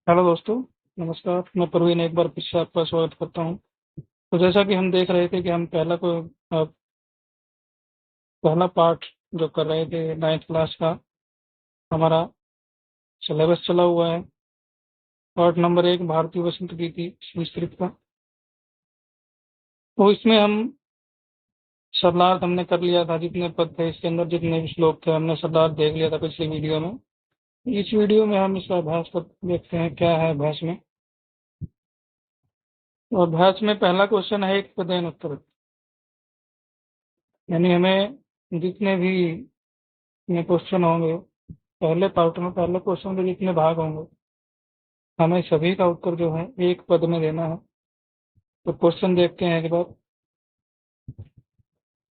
Hello दोस्तों। नमस्कार। मैं प्रवीण एक बार फिर से आपका स्वागत करता हूँ। तो जैसा कि हम देख रहे थे कि हम पहला पार्ट जो कर रहे थे 9th क्लास का हमारा सिलेबस चला हुआ है। पार्ट नंबर 1 भारतीय वसंत गीति संस्कृत का। तो इसमें हम शब्दार्थ हमने कर लिया था, जितने पद थे इसके अंदर, जितने भी श्लोक थे हमने शब्दार्थ देख लिया था पिछली वीडियो में। इस वीडियो में हम इसका अभ्यास कर देखते हैं क्या है अभ्यास में। तो अभ्यास में पहला क्वेश्चन है एक पदेन उत्तर, यानी हमें जितने भी में क्वेश्चन होंगे, पहले पार्ट में पहले क्वेश्चन के जितने भाग होंगे हमें सभी का उत्तर जो है एक पद में देना है। तो क्वेश्चन देखते हैं एक बार।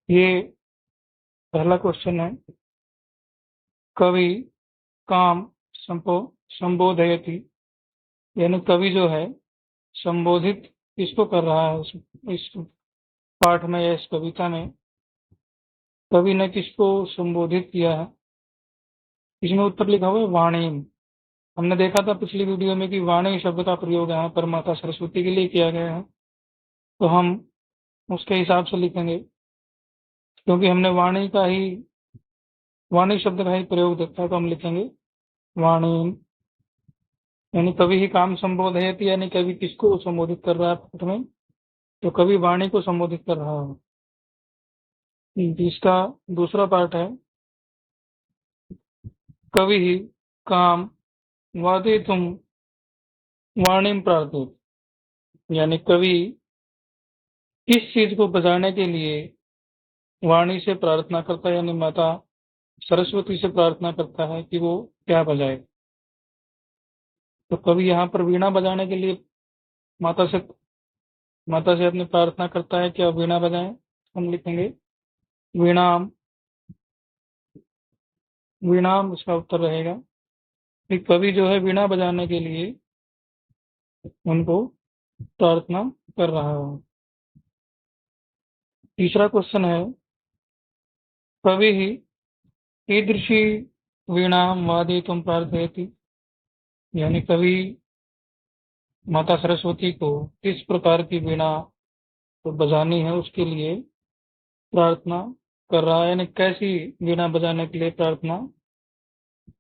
ये पहला क्वेश्चन है, कवि काम संबोधयति, यानी कवि जो है संबोधित किसको कर रहा है इस पाठ में या इस कविता में कवि ने किसको संबोधित किया है। इसमें उत्तर लिखा हुआ है वाणी। हमने देखा था पिछली वीडियो में कि वाणी शब्द का प्रयोग यहाँ पर माता सरस्वती के लिए किया गया है। तो हम उसके हिसाब से लिखेंगे, क्योंकि हमने वाणी शब्द का ही प्रयोग देखा है, तो हम लिखेंगे वाणी। यानी कवि ही काम संबोधयति, यानी कवि किसको संबोधित कर रहा है पाठ में, तो कवि वाणी को संबोधित कर रहा है। इसका दूसरा पार्ट है, कवि ही काम वादितुम वाणी प्रार्थयति, यानी कवि किस चीज को बजाने के लिए वाणी से प्रार्थना करता है, यानी माता सरस्वती से प्रार्थना करता है कि वो क्या बजाए। तो कवि यहाँ पर वीणा बजाने के लिए माता से माता से अपनी प्रार्थना करता है कि आप वीणा बजाएं। हम लिखेंगे वीणाम। वीणाम इसका उत्तर रहेगा कि कवि जो है वीणा बजाने के लिए उनको प्रार्थना कर रहा है। तीसरा क्वेश्चन है, कवि ही कीदृशी वीणा वादयितुं प्रार्थयति, यानी कवि माता सरस्वती को किस प्रकार की वीणा तो बजानी है उसके लिए प्रार्थना कर रहा है, यानी कैसी वीणा बजाने के लिए प्रार्थना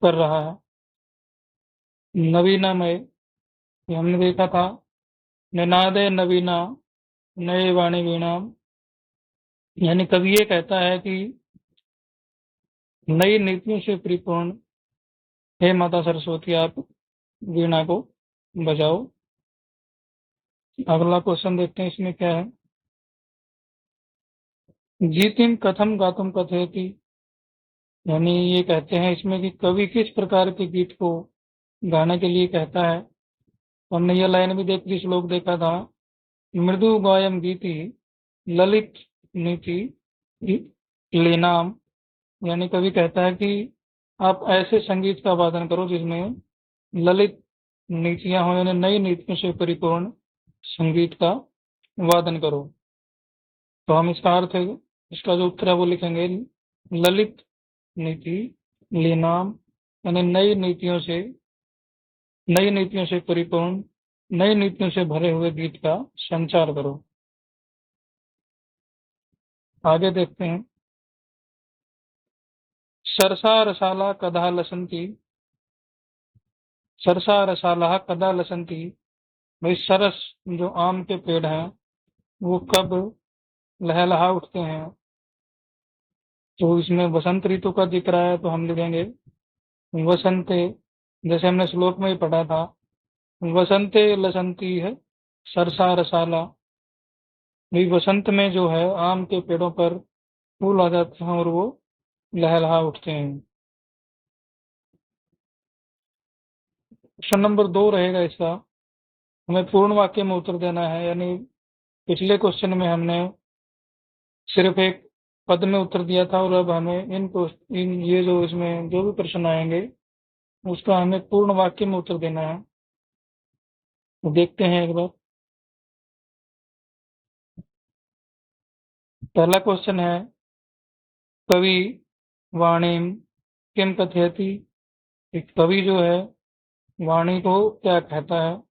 कर रहा है। नवीनमय, ये हमने देखा था, निनादे नवीना नए वाणी वीणा, यानी कवि ये कहता है कि नई नीतियों से परिपूर्ण हे माता सरस्वती आप वीणा को बजाओ। अगला क्वेश्चन देखते हैं इसमें क्या है, गीतिम कथम गातुम कथयति, यानी ये कहते हैं इसमें कि कवि किस प्रकार के गीत को गाने के लिए कहता है। हमने ये लाइन भी देखी, श्लोक देखा था, मृदु गायम गीति ललित नीति लीनाम, यानी कवि कहता है कि आप ऐसे संगीत का वादन करो जिसमें ललित नीतियां हो, यानी नई नीतियों से परिपूर्ण संगीत का वादन करो। तो हम इसका अर्थ है, इसका जो उत्तर है वो लिखेंगे ललित नीति लीनाम, यानी नई नीतियों से परिपूर्ण, नई नीतियों से भरे हुए गीत का संचार करो। आगे देखते हैं, सरसा रसाला कदा लसंती, सरसा रसाला कदा लसंती, भाई सरस जो आम के पेड़ हैं वो कब लहलहा उठते हैं। तो इसमें वसंत ऋतु का जिक्र है, तो हम लिखेंगे वसंते, जैसे हमने श्लोक में ही पढ़ा था, वसंते लसंती है सरसा रसाला, भाई वसंत में जो है आम के पेड़ों पर फूल आ जाते हैं और वो लहलहा उठते हैं। ऑप्शन नंबर 2 रहेगा इसका, हमें पूर्ण वाक्य में उत्तर देना है, यानी पिछले क्वेश्चन में हमने सिर्फ एक पद में उत्तर दिया था और अब हमें इन ये जो इसमें जो भी प्रश्न आएंगे उसका हमें पूर्ण वाक्य में उत्तर देना है। तो देखते हैं एक बार। पहला क्वेश्चन है, कवि वाणीम किम कथयति, एक कवि जो है वाणी को क्या कहता है?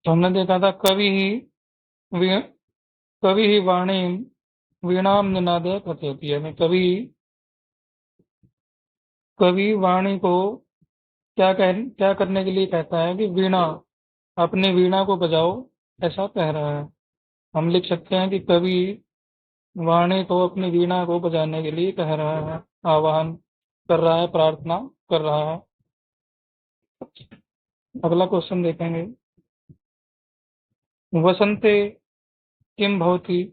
तो हमने देखा था वी, कवि ही वाणी वीणाम निनादे कथयति, यानी कवि वाणी को क्या करने के लिए कहता है कि वीणा, अपनी वीणा को बजाओ, ऐसा कह रहा है। हम लिख सकते हैं कि कवि वाणी को अपनी वीणा को बजाने के लिए कह रहा है, आह्वान कर रहा है, प्रार्थना कर रहा है। अगला क्वेश्चन देखेंगे। वसंते किम भवति,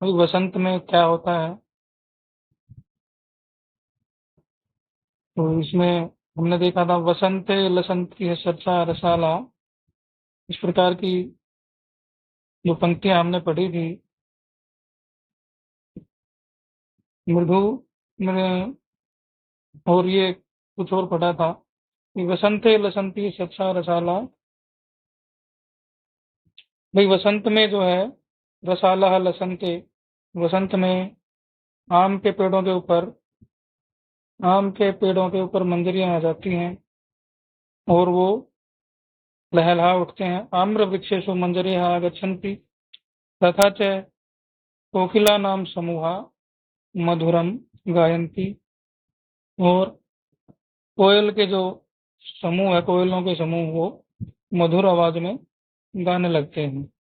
भाई वसंत में क्या होता है? तो इसमें हमने देखा था वसंते लसंती सर्षा रसाला, इस प्रकार की जो पंक्तियां हमने पढ़ी थी। मृदु में- और ये कुछ और पढ़ा था कि वसंते लसंती सर्षा रसाला। भाई वसंत में जो है, रसाला लसंते, वसंत में आम के पेड़ों के ऊपर आम के पेड़ों के ऊपर मंजरियां आ जाती हैं और वो लहलहा उठते हैं। आम्र वृक्षेषु मंजरिः आगच्छन्ति तथा च कोकिला नाम समूहा मधुरम गायंती। और कोयल के जो समूह है, कोयलों के समूह, वो मधुर आवाज में गाने लगते हैं।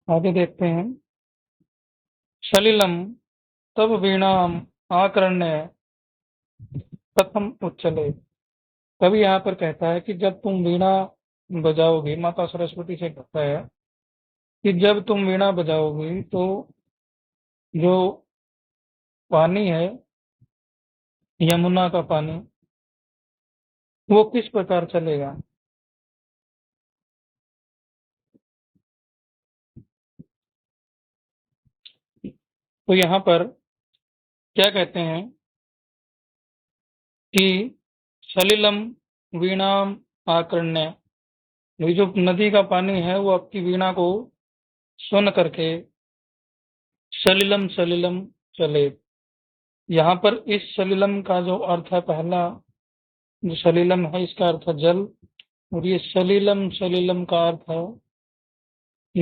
आगे देखते हैं। सलिलम तब वीणाम आकर्ण्य कथम उच्चले। कवि यहाँ पर कहता है कि जब तुम वीणा बजाओगी, माता सरस्वती से कहता है कि जब तुम वीणा बजाओगी तो जो पानी है, यमुना का पानी, वो किस प्रकार चलेगा? तो यहाँ पर क्या कहते हैं कि सलिलम वीणाम आकर्ण्य, ये जो नदी का पानी है वो आपकी वीणा को सुन करके सलिलम सलिलम चले। यहाँ पर इस सलिलम का जो अर्थ है, पहला जो सलिलम है इसका अर्थ है जल, और ये सलिलम सलिलम का अर्थ है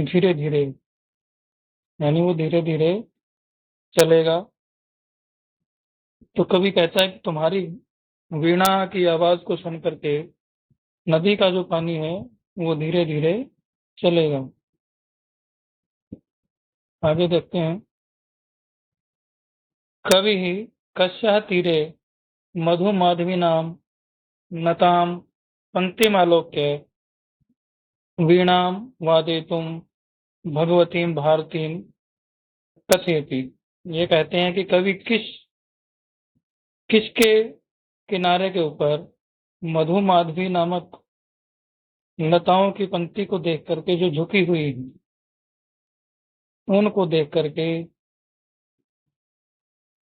धीरे धीरे, यानी वो धीरे धीरे चलेगा। तो कवि कहता है कि तुम्हारी वीणा की आवाज को सुन करके नदी का जो पानी है वो धीरे धीरे चलेगा। आगे देखते हैं। कवि कस्या तीरे मधु माधवी नाम नताम पंक्तिमालोक्य वीणाम वादयितुम भगवतीम भारतीम कथयति। ये कहते हैं कि कवि किसके किनारे के ऊपर मधु माधवी नामक लताओं की पंक्ति को देख करके, जो झुकी हुई है, उनको देख करके,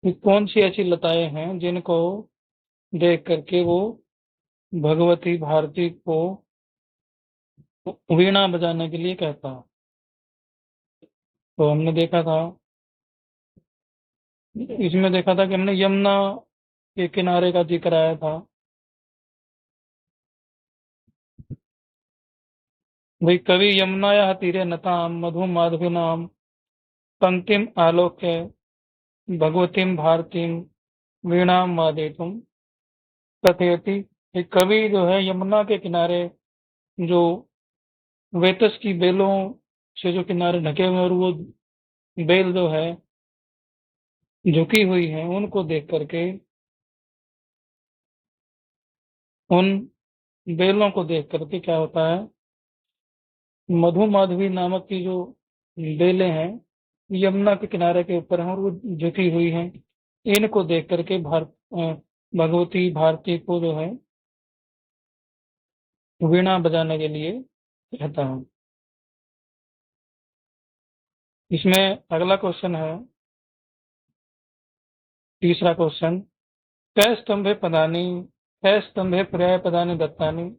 कि कौन सी ऐसी लताएं हैं जिनको देख करके वो भगवती भारती को वीणा बजाने के लिए कहता है। तो हमने देखा था, इसमें देखा था कि हमने यमुना के किनारे का जिक्र आया था। भाई कवि यमुनाया तीरे नताम मधु माधवी नाम पंक्तिम आलोक्य भगवतीम भारतीम वीणाम वादयितुम कथयति। एक कवि जो है यमुना के किनारे, जो वेतस की बेलों से जो किनारे ढके हुए, और वो बेल जो है झुकी हुई है, उनको देख करके, उन बेलों को देख करके क्या होता है, मधु माधवी नामक की जो बेलें हैं यमुना के किनारे के ऊपर हैं और वो झुकी हुई हैं, इनको देख करके भगवती भारती को जो है वीणा बजाने के लिए कहता है। इसमें अगला क्वेश्चन है, तीसरा क्वेश्चन। कै स्तंभे पदानि कै स्तंभे पर्याय पदानि दत्तानि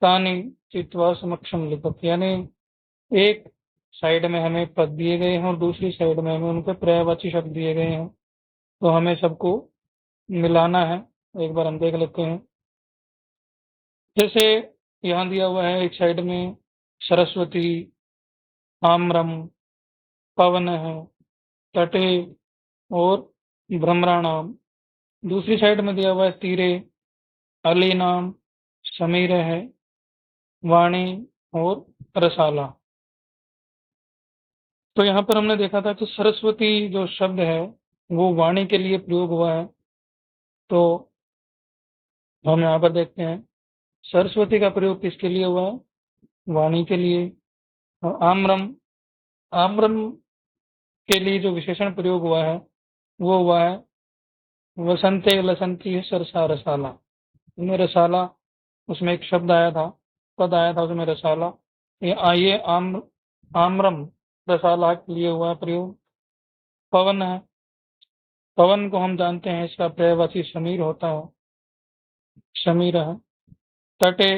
तानि चित्वा समक्षम लिखत, यानी एक साइड में हमें पद दिए गए हैं और दूसरी साइड में हमें उनके पर्यायवाची शब्द दिए गए हैं। तो हमें सबको मिलाना है, एक बार हम देख लेते हैं। जैसे यहाँ दिया हुआ है एक साइड में सरस्वती, आम्रम, पवन है, तटे और भ्रमराणाम। दूसरी साइड में दिया हुआ है तीरे, अलीनाम, समीर है, वाणी और रसाला। तो यहाँ पर हमने देखा था कि सरस्वती जो शब्द है वो वाणी के लिए प्रयोग हुआ है। तो हम यहाँ पर देखते हैं सरस्वती का प्रयोग किसके लिए हुआ है? वाणी के लिए। और आम्रम, आम्रम के लिए जो विशेषण प्रयोग हुआ है वो हुआ है वसंते लसंती है सरसा रसाला। उसमें रसाला, उसमें एक शब्द आया था, पद आया था उसमें रसाला। ये आइए आम्रम रसाला के लिए हुआ है प्रयोग। पवन है, पवन को हम जानते हैं इसका पर्यायवाची समीर होता है, समीर है। तटे,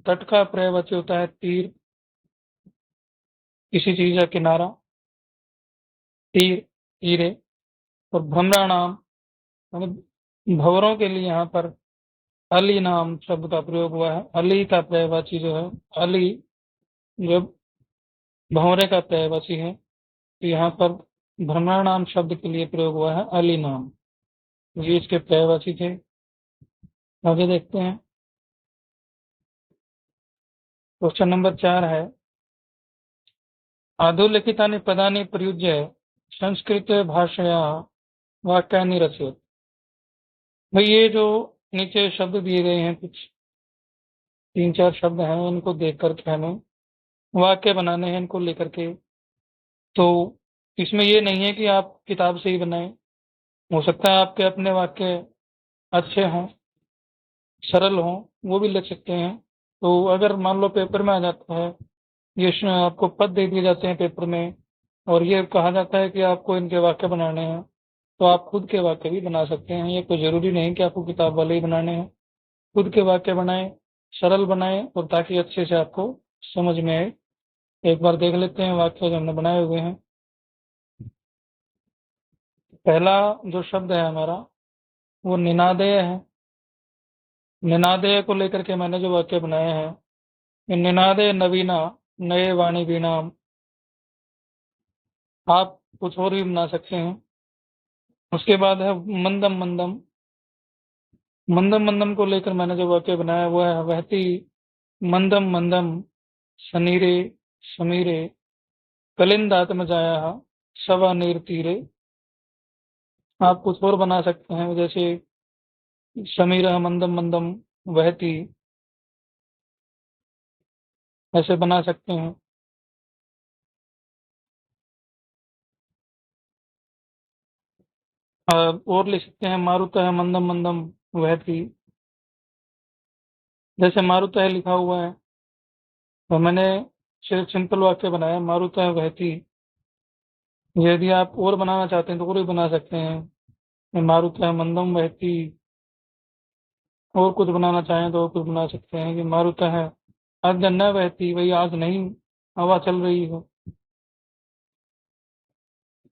तट का पर्यायवाची होता है तीर, किसी चीज का किनारा, तीर, तीरे। और भ्रमराणाम, यानी भंवरों के लिए यहाँ पर अली नाम शब्द का प्रयोग हुआ है। अली का पर्यायवाची जो है, अली जो भंवरे का पर्यायवाची है, तो यहाँ पर भ्रमराणाम शब्द के लिए प्रयोग हुआ है अली नाम। ये इसके पर्यायवाची थे। आगे देखते हैं। क्वेश्चन नंबर 4 है, अधोलिखितानि पदानि प्रयुज्य संस्कृत भाषया वाक्यानि रचयतु। भाई ये जो नीचे शब्द दिए गए हैं, कुछ 3-4 शब्द हैं, इनको देख करके हमें वाक्य बनाने हैं इनको लेकर के। तो इसमें ये नहीं है कि आप किताब से ही बनाएं, हो सकता है आपके अपने वाक्य अच्छे हों, सरल हों, वो भी लिख सकते हैं। तो अगर मान लो पेपर में आ जाता है, ये आपको पद दे दिए जाते हैं पेपर में, और ये कहा जाता है कि आपको इनके वाक्य बनाने हैं, तो आप खुद के वाक्य भी बना सकते हैं। ये कोई जरूरी नहीं कि आपको किताब वाले ही बनाने हैं। खुद के वाक्य बनाएं, सरल बनाएं, और ताकि अच्छे से आपको समझ में आए। एक बार देख लेते हैं वाक्य जो हमने बनाए हुए हैं। पहला जो शब्द है हमारा वो निनादेय है। निनादेय को लेकर के मैंने जो वाक्य बनाए हैं, निनादेय नवीना नए वाणी बीणाम। आप कुछ और भी बना सकते हैं। उसके बाद है मंदम मंदम। मंदम मंदम को लेकर मैंने जो वाक्य बनाया हुआ है, वहती मंदम मंदम सनीरे समीरे कलिंदात्म जाया सवा नीर तीरे। आप कुछ और बना सकते हैं, जैसे समीरा मंदम मंदम वहती, ऐसे बना सकते हैं। और लिख सकते हैं मारुतः मंदम मंदम वहती। जैसे मारुतः लिखा हुआ है, तो मैंने सिर्फ सिंपल वाक्य बनाया मारुतः वहती। यदि आप और बनाना चाहते हैं तो और भी बना सकते हैं, मारुतः मंदम वहती। और कुछ बनाना चाहें तो और कुछ बना सकते हैं कि मारुतः अद्य न बहती, वही आज नहीं हवा चल रही है।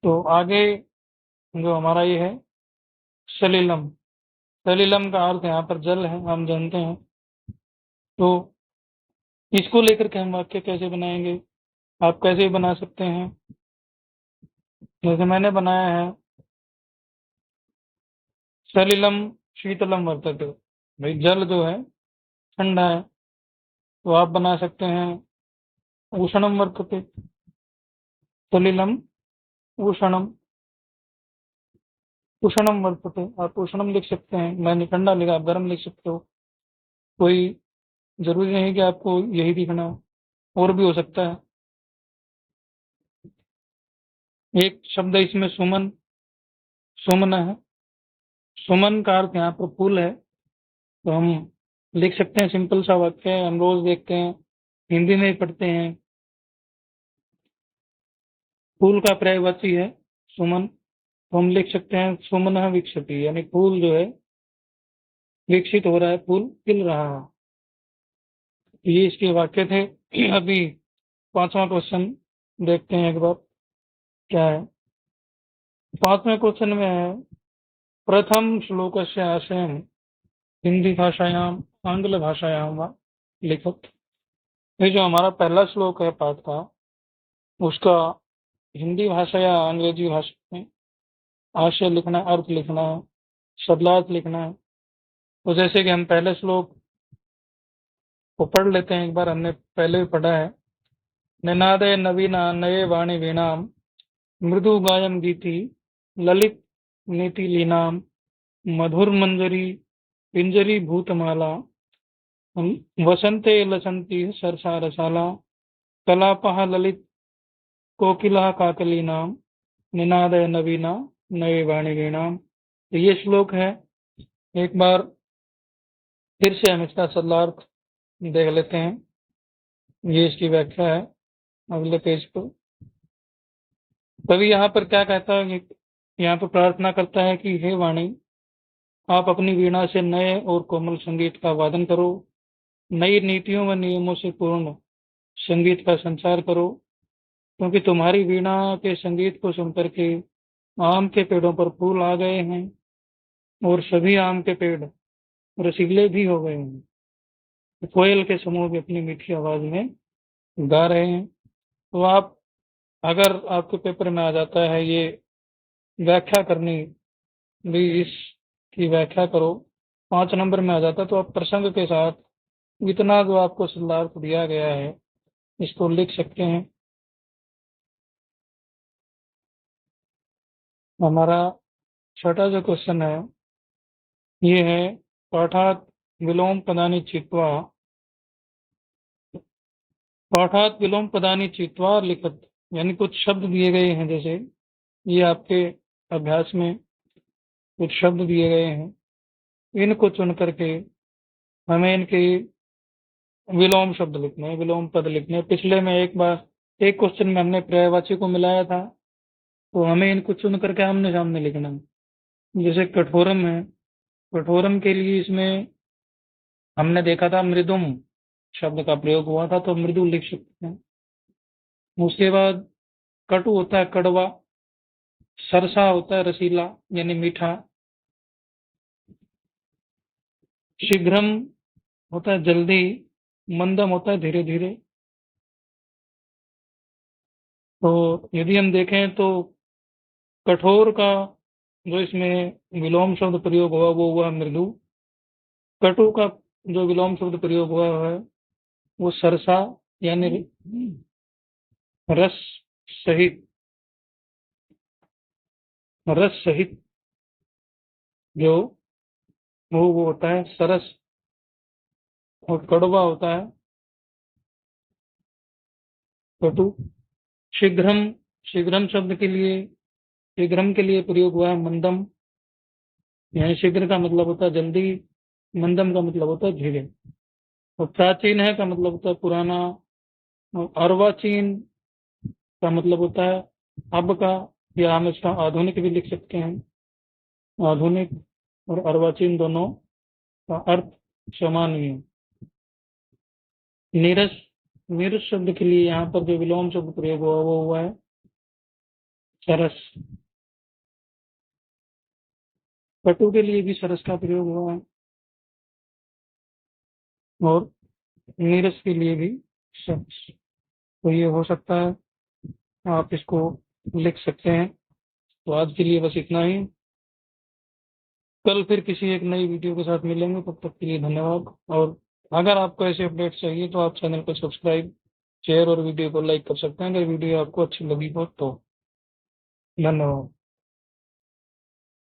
तो आगे जो हमारा ये है सलीलम। सलीलम का अर्थ यहाँ पर जल है, हम जानते हैं। तो इसको लेकर के हम वाक्य कैसे बनाएंगे? आप कैसे भी बना सकते हैं, जैसे मैंने बनाया है सलिलम शीतलम वर्तते। भाई जल जो है ठंडा है, तो आप बना सकते हैं उष्णम वर्तते। सलिलम उष्णम, उष्णम वर्तते, आप उष्णम लिख सकते हैं। मैंने ठंडा लिखा, आप गर्म लिख सकते हो। कोई जरूरी नहीं कि आपको यही लिखना हो, और भी हो सकता है। एक शब्द इसमें सुमन, सुमन है। सुमन का अर्थ यहाँ पर फूल है। तो हम लिख सकते हैं, सिंपल सा वाक्य है, हम रोज देखते हैं, हिंदी में ही पढ़ते हैं। फूल का पर्यायवाची है सुमन, तो हम लिख सकते हैं सुमन विकसती, यानी फूल जो है विकसित हो रहा है, फूल खिल रहा है। ये इसके वाक्य थे। अभी 5वां क्वेश्चन देखते हैं एक बार क्या है। 5वें क्वेश्चन में है प्रथम श्लोकस्य आशयं हिंदी भाषायाम आंग्ल भाषायाम वा लिखत। ये जो हमारा पहला श्लोक है पाठ का, उसका हिंदी भाषा या अंग्रेजी भाषा में आशय लिखना है, अर्थ लिखना है, शब्दार्थ लिखना है। तो जैसे कि हम पहले श्लोक को पढ़ लेते हैं, एक बार हमने पहले भी पढ़ा है। निनादय नवीना नये वाणी वीणाम मृदु गायम गीति ललित नीति लीनाम मधुर मंजरी पिंजरी भूतमाला वसंते लसंती सरसा रसाला कलापः ललित कोकिला काकलीनाम निनादय नवीना नये वाणी वीणाम। तो ये श्लोक है। एक बार फिर से हम इसका सदलार्थ देख लेते हैं। ये इसकी व्याख्या है अगले पेज पर। कवि यहाँ पर क्या कहता है कि यहाँ पर प्रार्थना करता है कि हे वाणी, आप अपनी वीणा से नए और कोमल संगीत का वादन करो, नई नीतियों व नियमों से पूर्ण संगीत का संचार करो, क्योंकि तुम्हारी वीणा के संगीत को सुनकर के आम के पेड़ों पर फूल आ गए हैं और सभी आम के पेड़ रसीले भी हो गए हैं। कोयल के समूह भी अपनी मीठी आवाज में गा रहे हैं। तो आप, अगर आपके पेपर में आ जाता है ये व्याख्या करनी, भी इसकी व्याख्या करो, 5 नंबर में आ जाता है, तो आप प्रसंग के साथ इतना जो आपको शब्दार्थ दिया गया है इसको लिख सकते हैं। हमारा छठा जो क्वेश्चन है ये है पाठात विलोम पदानि चित्वा, पाठात विलोम पदानि चित्वा लिखत। यानी कुछ शब्द दिए गए हैं, जैसे ये आपके अभ्यास में कुछ शब्द दिए गए हैं, इनको चुन करके हमें इनके विलोम शब्द लिखने हैं, विलोम पद लिखने हैं। पिछले में एक बार एक क्वेश्चन में हमने पर्यायवाची को मिलाया था, तो हमें इनको चुन करके आमने सामने लिखना है। जैसे कठोरम है, कठोरम के लिए इसमें हमने देखा था मृदुम शब्द का प्रयोग हुआ था, तो मृदु लिख सकते हैं। उसके बाद कटु होता है कड़वा, सरसा होता है रसीला यानी मीठा, शीघ्रम होता है जल्दी, मंदम होता है धीरे धीरे। तो यदि हम देखें तो कठोर का जो इसमें विलोम शब्द प्रयोग हुआ वो हुआ मृदु। कटु का जो विलोम शब्द प्रयोग हुआ है वो सरसा यानी रस सहित, रस सहित जो वो होता है सरस। और कड़वा होता है कटु। शीघ्रम, शीघ्रम शब्द के लिए, शीघ्रम के लिए प्रयोग हुआ है मंदम, यानी शीघ्र का मतलब होता है जल्दी, मंदम का मतलब होता है धीरे। और प्राचीन है का मतलब होता है पुराना, और अर्वाचीन का मतलब होता है अब का, या हम इसका आधुनिक भी लिख सकते हैं। आधुनिक और अर्वाचीन दोनों का अर्थ समान ही है। नीरस, नीरस शब्द के लिए यहाँ पर जो विलोम शब्द प्रयोग हुआ वो हुआ है सरस। कटु के लिए भी सरस का प्रयोग हुआ है और नीरस के लिए भी सरस। तो ये हो सकता है, आप इसको लिख सकते हैं। तो आज के लिए बस इतना ही। कल फिर किसी एक नई वीडियो के साथ मिलेंगे, तब तक के लिए धन्यवाद। और अगर आपको ऐसे अपडेट चाहिए तो आप चैनल को सब्सक्राइब, शेयर और वीडियो को लाइक कर सकते हैं, अगर वीडियो आपको अच्छी लगी हो तो। धन्यवाद।